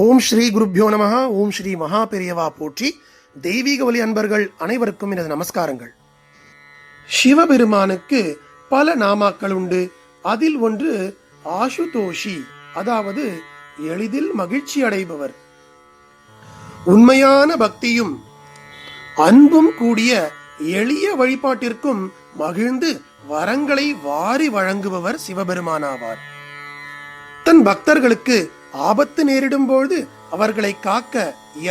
ஓம் ஸ்ரீ குருப்யோ நமஹ. ஓம் ஸ்ரீ மகா பெரியவா போற்றி. தெய்வீக ஒலி அன்பர்கள் அனைவருக்கும் எனது நமஸ்காரங்கள். சிவபெருமானுக்கு பல நாமாக்கள் உண்டு. அதில் ஒன்று ஆசுதோஷி, அதாவது எளிதில் மகிழ்ச்சி அடைபவர். உண்மையான பக்தியும் அன்பும் கூடிய எளிய வழிபாட்டிற்கும் மகிழ்ந்து வரங்களை வாரி வழங்குபவர் சிவபெருமானாவார். தன் பக்தர்களுக்கு ஆபத்து நேரிடும் பொழுது அவர்களை காக்க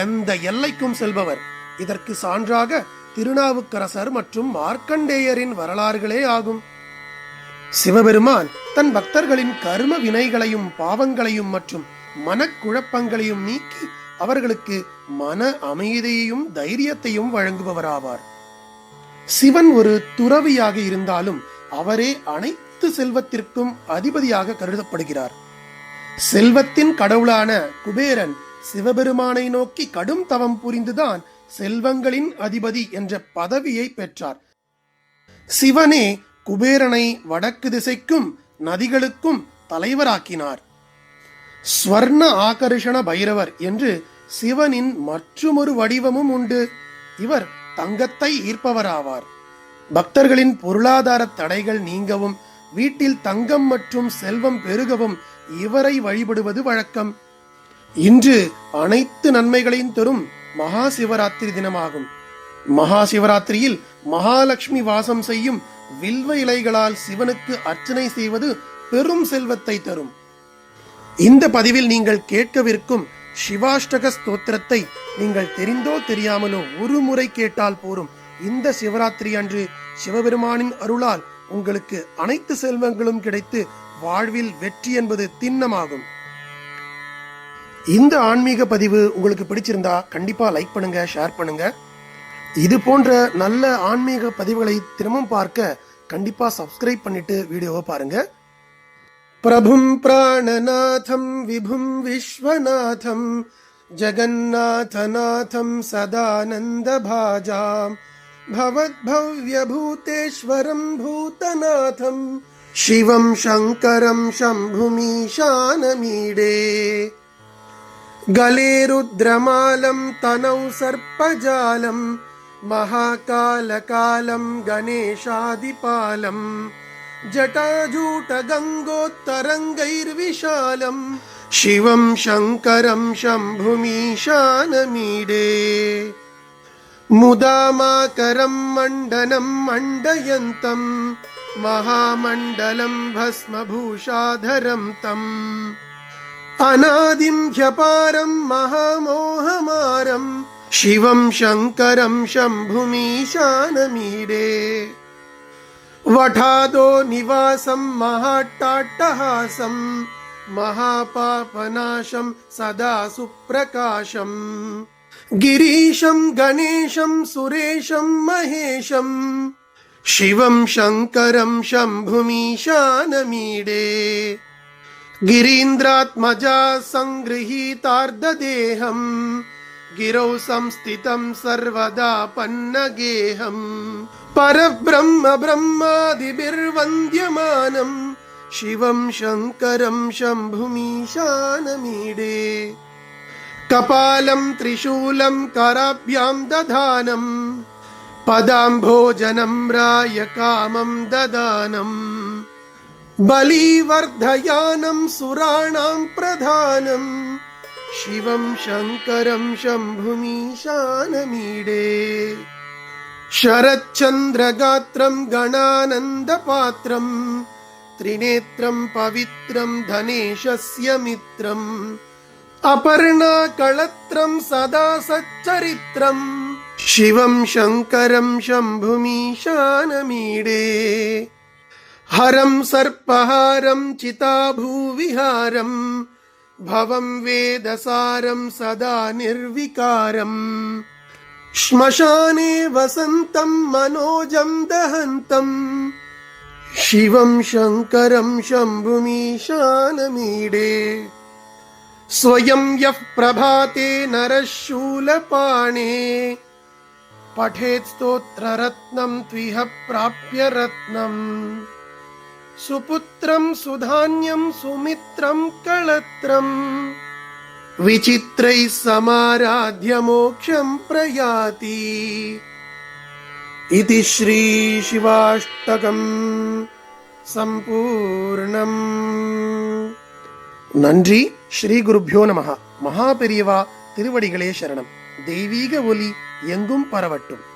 எந்த எல்லைக்கும் செல்பவர். இதற்கு சான்றாக திருநாவுக்கரசர் மற்றும் மார்க்கண்டேயரின் வரலாறுகளே ஆகும். சிவபெருமான் தன் பக்தர்களின் கர்ம வினைகளையும் பாவங்களையும் மற்றும் மனக்குழப்பங்களையும் நீக்கி அவர்களுக்கு மன அமைதியையும் தைரியத்தையும் வழங்குபவராவார். சிவன் ஒரு துறவியாக இருந்தாலும் அவரே அனைத்து செல்வத்திற்கும் அதிபதியாக கருதப்படுகிறார். செல்வத்தின் கடவுளான குபேரன் சிவபெருமானை நோக்கி கடும் தவம் புரிந்துதான் செல்வங்களின் அதிபதி என்ற பதவியை பெற்றார். சிவனே குபேரனை வடக்கு திசைக்கும் நதிகளுக்கும் தலைவராக்கினார். ஸ்வர்ண ஆகர்ஷண பைரவர் என்று சிவனின் மற்றுமொரு வடிவமும் உண்டு. இவர் தங்கத்தை ஈர்ப்பவராவார். பக்தர்களின் பொருளாதார தடைகள் நீங்கவும் வீட்டில் தங்கம் மற்றும் செல்வம் பெருகவும் இவரை வழிபடுவது வழக்கம். இன்று அனைத்து நன்மைகளையும் தரும் மகா சிவராத்திரி தினமாகும். மகா சிவராத்திரியில் மகாலட்சுமி வாசம் செய்யும் வில்வ இலைகளால் சிவனுக்கு அர்ச்சனை செய்வது பெரும் செல்வத்தை தரும். இந்த பதிவில் நீங்கள் கேட்கவிருக்கும் சிவாஷ்டக ஸ்தோத்திரத்தை நீங்கள் தெரிந்தோ தெரியாமலோ ஒரு முறை கேட்டால் போரும். இந்த சிவராத்திரி அன்று சிவபெருமானின் அருளால் உங்களுக்கு அனைத்து செல்வங்களும் கிடைத்து வாழ்வில் வெற்றி என்பது திண்ணமாகும். இந்த ஆன்மீக பதிவு உங்களுக்கு பிடிச்சிருந்தா கண்டிப்பா லைக் பண்ணுங்க, ஷேர் பண்ணுங்க. இது போன்ற நல்ல ஆன்மீக பதிவுகளை தினமும் பார்க்க கண்டிப்பா சப்ஸ்கிரைப் பண்ணிட்டு வீடியோவை பாருங்க. பிரபும் பிராணநாதம் விபும் விஸ்வநாதம் ஜகநாதநாதம் சதானந்த பாஜாம் भवद्भव्यभूतेश्वरं भूतनाथं शिवं शङ्करं शम्भुमीशानमीडे गले रुद्रमालं तनौ सर्पजालं महाकालकालं गणेशादिपालं जटाजूटगङ्गोत्तरङ्गैर्विशालं शिवं शङ्करं शम्भुमीशानमीडे मुदामाकरं मण्डनं मण्डयन्तं महामण्डलं भस्मभूषाधरं तम् अनादिं ह्यपारं महामोहमारं शिवं शङ्करं शम्भुमीशानमीडे वठादो निवासं महाट्टाट्टहासं महापापनाशं सदा सुप्रकाशम् गिरीशं गणेशं सुरेशं महेशं शिवं शङ्करं शम्भुमीशानमीडे गिरीन्द्रात्मजा संगृहीतार्धदेहं गिरौ संस्थितं सर्वदा पन्नगेहं परब्रह्म ब्रह्मादिभिर्वन्द्यमानं शिवं शङ्करं शम्भुमीशानमीडे कपालं त्रिशूलं कराभ्यां दधानं पदाम्भोजनं रायकामं ददानं बलिवर्धयानं सुराणां प्रधानं शिवं शङ्करं शम्भुमीशानमीडे शरच्चन्द्रगात्रं गणानन्दपात्रं त्रिनेत्रं पवित्रं धनेशस्य मित्रम् अपर्णाकळत्रं सदा सच्चरित्रं शिवं शङ्करं शम्भुमीशानमीडे हरं सर्पहारं चिताभूविहारं भवं वेदसारं सदा निर्विकारं श्मशाने वसन्तं मनोजं दहन्तं शिवं शङ्करं शम्भुमीशानमीडे स्वयं यः प्रभाते नरः शूलपाणे पठेत् स्तोत्ररत्नं त्विह प्राप्य रत्नम् सुपुत्रं सुधान्यं सुमित्रं कळत्रं विचित्रैः समाराध्य मोक्षं प्रयाति इति श्री शिवाष्टकम् சம்பூர்ணம். நன்றி. ஸ்ரீ குருப்யோ நமஹ. மகா பெரியவா திருவடிகளே சரணம். தெய்வீக ஒலி எங்கும் பரவட்டும்.